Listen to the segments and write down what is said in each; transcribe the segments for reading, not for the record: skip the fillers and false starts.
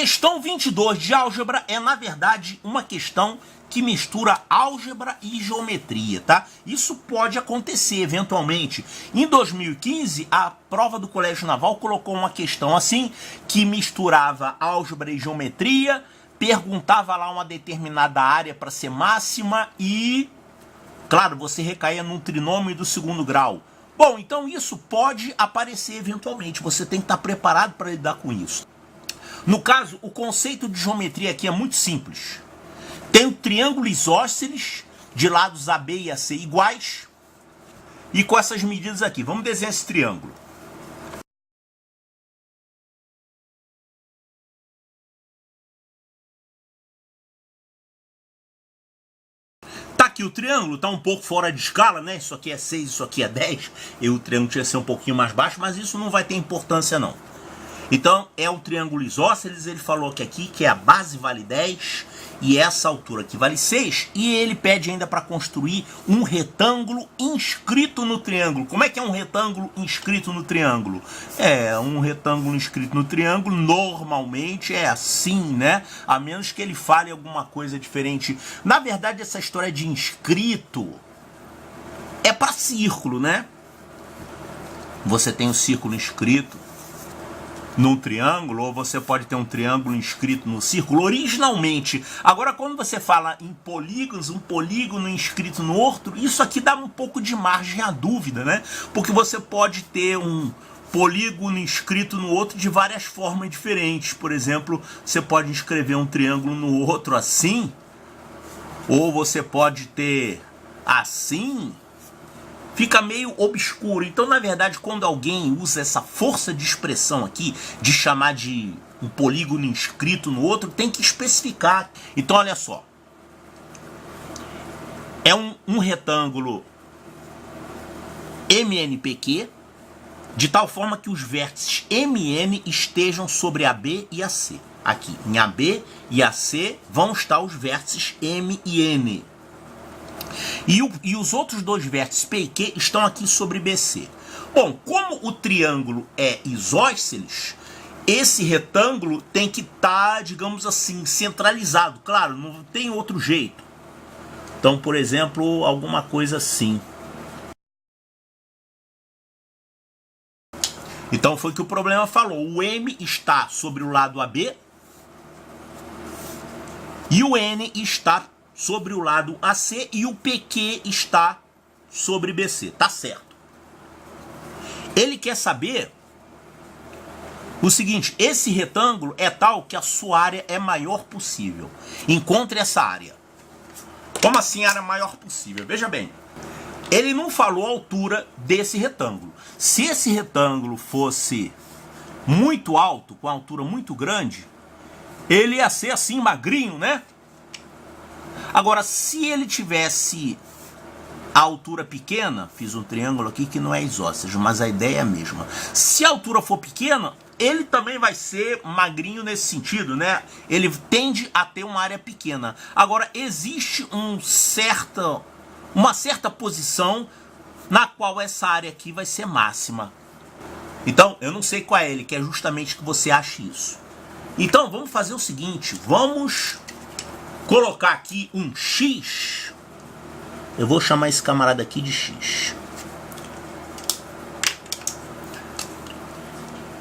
Questão 22 de álgebra é, na verdade, uma questão que mistura álgebra e geometria, tá? Isso pode acontecer eventualmente. Em 2015, a prova do Colégio Naval colocou uma questão assim, que misturava álgebra e geometria, perguntava lá uma determinada área para ser máxima e, claro, você recaía num trinômio do segundo grau. Bom, então isso pode aparecer eventualmente, você tem que estar preparado para lidar com isso. No caso, o conceito de geometria aqui é muito simples. Tem um triângulo isósceles de lados AB e AC iguais e com essas medidas aqui. Vamos desenhar esse triângulo. Tá aqui o triângulo, tá um pouco fora de escala, né? Isso aqui é 6, isso aqui é 10. E o triângulo tinha que ser um pouquinho mais baixo, mas isso não vai ter importância não. Então, é um triângulo isósceles, ele falou que aqui que a base vale 10 e essa altura aqui vale 6. E ele pede ainda para construir um retângulo inscrito no triângulo. Como é que é um retângulo inscrito no triângulo? Um retângulo inscrito no triângulo normalmente é assim, né? A menos que ele fale alguma coisa diferente. Na verdade, essa história de inscrito é para círculo, né? Você tem um círculo inscrito num triângulo, ou você pode ter um triângulo inscrito no círculo, originalmente. Agora, quando você fala em polígonos, um polígono inscrito no outro, isso aqui dá um pouco de margem à dúvida, né? Porque você pode ter um polígono inscrito no outro de várias formas diferentes. Por exemplo, você pode inscrever um triângulo no outro assim, ou você pode ter assim. Fica meio obscuro. Então, na verdade, quando alguém usa essa força de expressão aqui, de chamar de um polígono inscrito no outro, tem que especificar. Então, olha só. É um retângulo MNPQ, de tal forma que os vértices MN estejam sobre AB e AC. Aqui, em AB e AC, vão estar os vértices M e N. E os outros dois vértices P e Q estão aqui sobre BC. Bom, como o triângulo é isósceles, esse retângulo tem que estar, digamos assim, centralizado. Claro, não tem outro jeito. Então, por exemplo, alguma coisa assim. Então foi o que o problema falou. O M está sobre o lado AB e o N está sobre o lado AC e o PQ está sobre BC. Tá certo. Ele quer saber o seguinte: esse retângulo é tal que a sua área é maior possível. Encontre essa área. Como assim área maior possível? Veja bem. Ele não falou a altura desse retângulo. Se esse retângulo fosse muito alto, com a altura muito grande, ele ia ser assim magrinho, né? Agora, se ele tivesse a altura pequena, fiz um triângulo aqui que não é isósceles, mas a ideia é a mesma. Se a altura for pequena, ele também vai ser magrinho nesse sentido, né? Ele tende a ter uma área pequena. Agora, existe uma certa posição na qual essa área aqui vai ser máxima. Então, eu não sei qual é ele, que é justamente que você ache isso. Então, vamos fazer o seguinte, vamos colocar aqui um X. Eu vou chamar esse camarada aqui de X.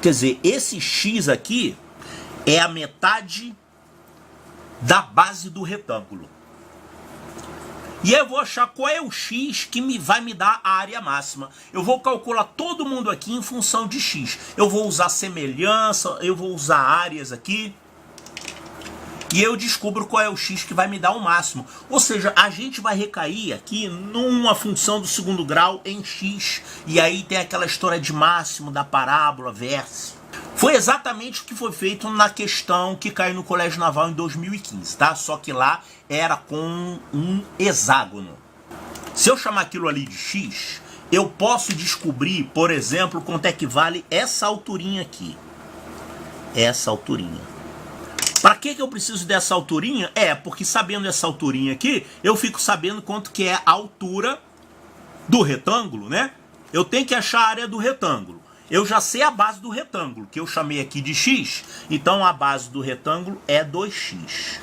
Quer dizer, esse X aqui é a metade da base do retângulo. E eu vou achar qual é o X que vai me dar a área máxima. Eu vou calcular todo mundo aqui em função de X. Eu vou usar semelhança, eu vou usar áreas aqui. E eu descubro qual é o X que vai me dar o máximo. Ou seja, a gente vai recair aqui numa função do segundo grau em X. E aí tem aquela história de máximo da parábola, vértice. Foi exatamente o que foi feito na questão que caiu no Colégio Naval em 2015, tá? Só que lá era com um hexágono. Se eu chamar aquilo ali de X, eu posso descobrir, por exemplo, quanto é que vale essa alturinha aqui. Essa alturinha. Para que eu preciso dessa alturinha? Porque sabendo essa alturinha aqui, eu fico sabendo quanto que é a altura do retângulo, né? Eu tenho que achar a área do retângulo. eu já sei a base do retângulo, que eu chamei aqui de x, então a base do retângulo é 2x.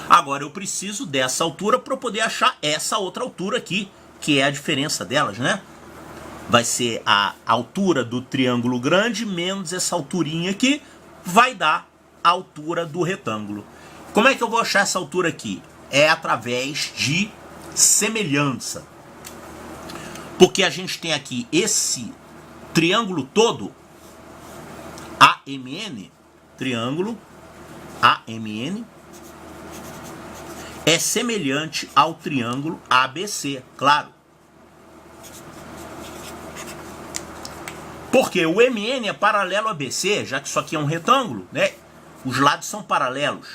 Agora eu preciso dessa altura para poder achar essa outra altura aqui, que é a diferença delas, né? Vai ser a altura do triângulo grande menos essa alturinha aqui, vai dar a altura do retângulo. Como é que eu vou achar essa altura aqui? É através de semelhança. Porque a gente tem aqui esse triângulo todo, AMN, triângulo AMN, é semelhante ao triângulo ABC, claro. Porque o MN é paralelo a BC, já que isso aqui é um retângulo, né? Os lados são paralelos.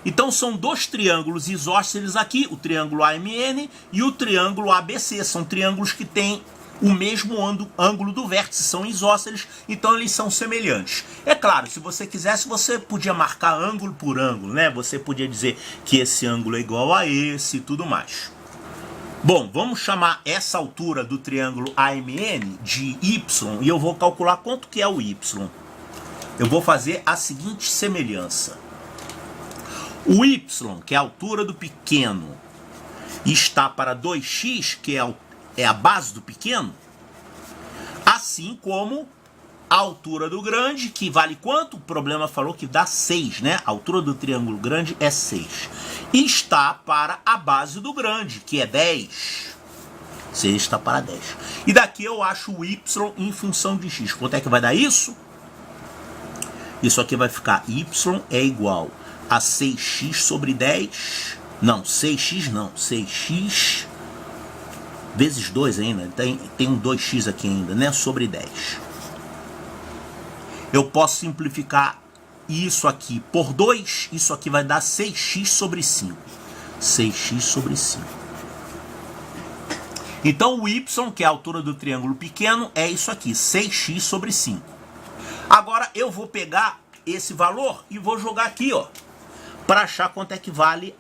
Então são dois triângulos isósceles aqui, o triângulo AMN e o triângulo ABC. São triângulos que têm o mesmo ângulo do vértice, são isósceles, então eles são semelhantes. É claro, se você quisesse, você podia marcar ângulo por ângulo, né? Você podia dizer que esse ângulo é igual a esse e tudo mais. Bom, vamos chamar essa altura do triângulo AMN de y e eu vou calcular quanto que é o y. Eu vou fazer a seguinte semelhança. O y, que é a altura do pequeno, está para 2x, que é a base do pequeno, assim como a altura do grande, que vale quanto? O problema falou que dá 6, né? A altura do triângulo grande é 6. E está para a base do grande, que é 10. 6 está para 10. E daqui eu acho o y em função de x. Quanto é que vai dar isso? Isso aqui vai ficar y é igual a 6x sobre 10. Não, 6x não. 6x vezes 2 ainda. Tem um 2x aqui ainda, né? Sobre 10. Eu posso simplificar isso aqui por 2. Isso aqui vai dar 6x sobre 5. 6x sobre 5. Então o y, que é a altura do triângulo pequeno, é isso aqui. 6x sobre 5. Agora eu vou pegar esse valor e vou jogar aqui, ó, para achar quanto é que vale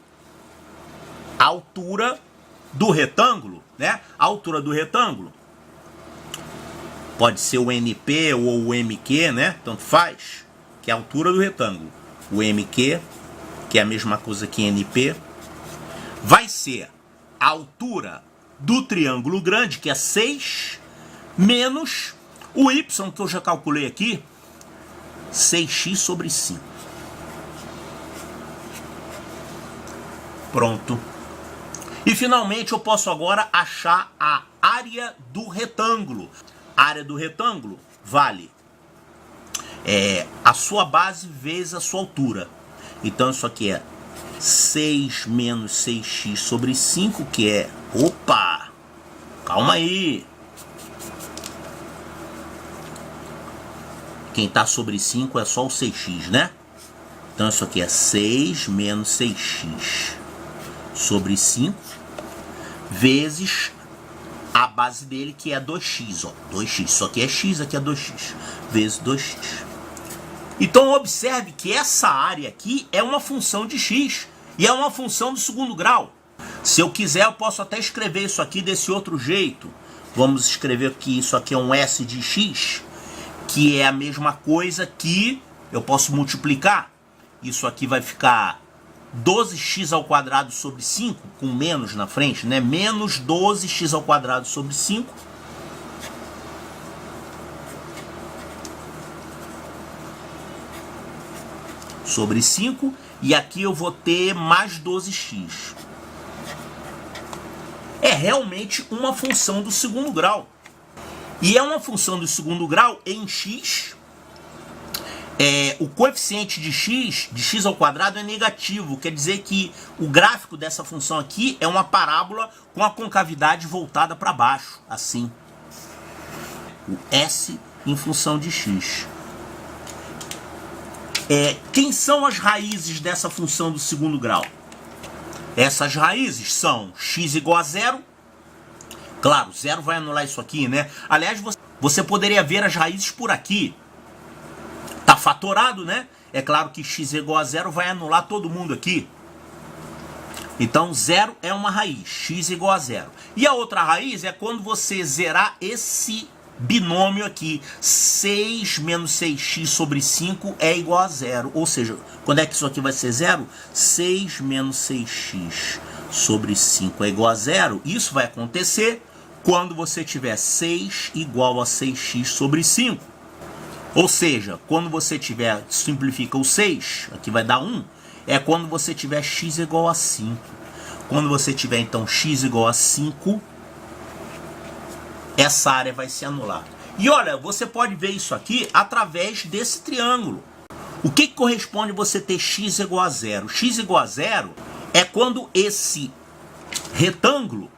a altura do retângulo, né? A altura do retângulo pode ser o NP ou o MQ, né? Tanto faz, que é a altura do retângulo. O MQ, que é a mesma coisa que NP, vai ser a altura do triângulo grande, que é 6, menos o y, que eu já calculei aqui, 6x sobre 5. Pronto. E finalmente eu posso agora achar a área do retângulo. A área do retângulo vale a sua base vezes a sua altura. Então isso aqui é 6 menos 6x sobre 5, que é... Opa! Calma aí! Quem está sobre 5 é só o 6x, né? Então isso aqui é 6 menos 6x sobre 5 vezes a base dele, que é 2x, ó. 2x, isso aqui é x, aqui é 2x, vezes 2x. Então observe que essa área aqui é uma função de x, e é uma função do segundo grau. Se eu quiser, eu posso até escrever isso aqui desse outro jeito. Vamos escrever que isso aqui é um s de x, que é a mesma coisa que eu posso multiplicar. Isso aqui vai ficar 12x ao quadrado sobre 5, com menos na frente, né? Menos 12x ao quadrado sobre 5. Sobre 5. E aqui eu vou ter mais 12x. É realmente uma função do segundo grau. E é uma função do segundo grau em x. O coeficiente de x ao quadrado é negativo. Quer dizer que o gráfico dessa função aqui é uma parábola com a concavidade voltada para baixo, assim. O s em função de x. Quem são as raízes dessa função do segundo grau? Essas raízes são x igual a 0. Claro, 0 vai anular isso aqui, né? Aliás, você poderia ver as raízes por aqui. Tá fatorado, né? É claro que x igual a 0 vai anular todo mundo aqui. Então, zero é uma raiz, x igual a zero. E a outra raiz é quando você zerar esse binômio aqui, 6 menos 6x sobre 5 é igual a zero. Ou seja, quando é que isso aqui vai ser zero? 6 menos 6x sobre 5 é igual a zero. Isso vai acontecer quando você tiver 6 igual a 6x sobre 5. Ou seja, quando você tiver, simplifica o 6, aqui vai dar 1, é quando você tiver x igual a 5. Quando você tiver, então, x igual a 5, essa área vai se anular. E olha, você pode ver isso aqui através desse triângulo. O que corresponde você ter x igual a 0? X igual a 0 é quando esse retângulo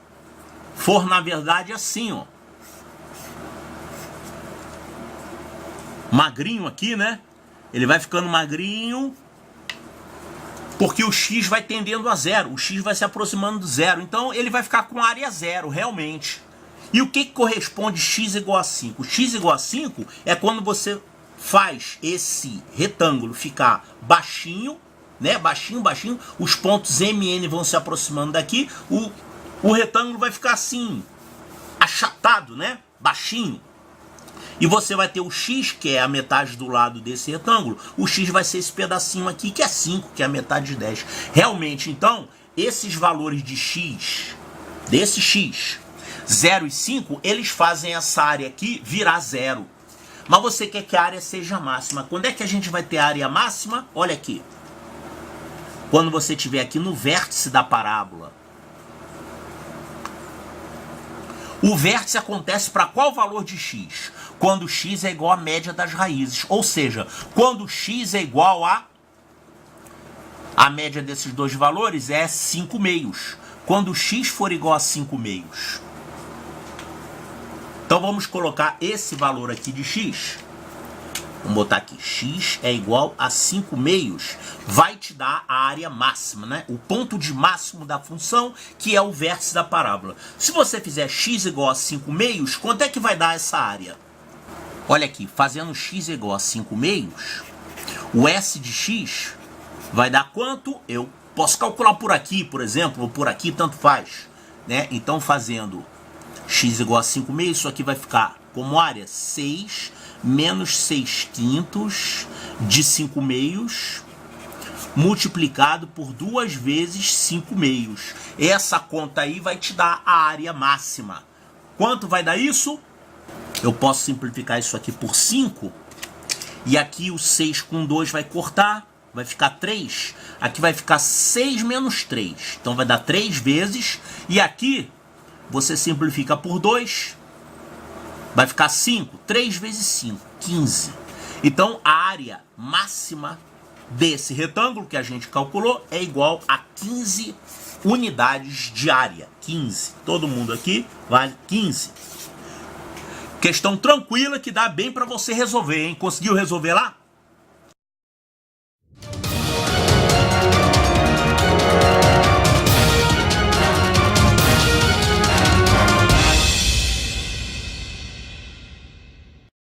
for, na verdade, assim, ó. Magrinho aqui, né? Ele vai ficando magrinho porque o x vai tendendo a zero. O x vai se aproximando do zero. Então, ele vai ficar com área zero, realmente. E o que corresponde x igual a 5? X igual a 5 é quando você faz esse retângulo ficar baixinho, né? Baixinho, baixinho. Os pontos M e N vão se aproximando daqui. O retângulo vai ficar assim, achatado, né? Baixinho. E você vai ter o x, que é a metade do lado desse retângulo. O x vai ser esse pedacinho aqui, que é 5, que é a metade de 10. Realmente, então, esses valores de x, desse x, 0 e 5, eles fazem essa área aqui virar zero. Mas você quer que a área seja máxima. Quando é que a gente vai ter a área máxima? Olha aqui. Quando você estiver aqui no vértice da parábola. O vértice acontece para qual valor de x? Quando x é igual à média das raízes. Ou seja, quando x é igual a média desses dois valores é 5 meios. Quando x for igual a 5 meios. Então vamos colocar esse valor aqui de x. Vamos botar aqui, x é igual a 5 meios, vai te dar a área máxima, né? O ponto de máximo da função, que é o vértice da parábola. Se você fizer x igual a 5 meios, quanto é que vai dar essa área? Olha aqui, fazendo x igual a 5 meios, o S de x vai dar quanto? Eu posso calcular por aqui, por exemplo, ou por aqui, tanto faz, né? Então, fazendo x igual a 5 meios, isso aqui vai ficar como área 6 menos 6 quintos de 5 meios, multiplicado por 2 vezes 5 meios. Essa conta aí vai te dar a área máxima. Quanto vai dar isso? Eu posso simplificar isso aqui por 5. E aqui o 6 com 2 vai cortar, vai ficar 3. Aqui vai ficar 6 menos 3. Então vai dar 3 vezes. E aqui você simplifica por 2. Vai ficar 5. 3 vezes 5, 15. Então, a área máxima desse retângulo que a gente calculou é igual a 15 unidades de área. 15. Todo mundo aqui vale 15. Questão tranquila que dá bem para você resolver, hein? Conseguiu resolver lá?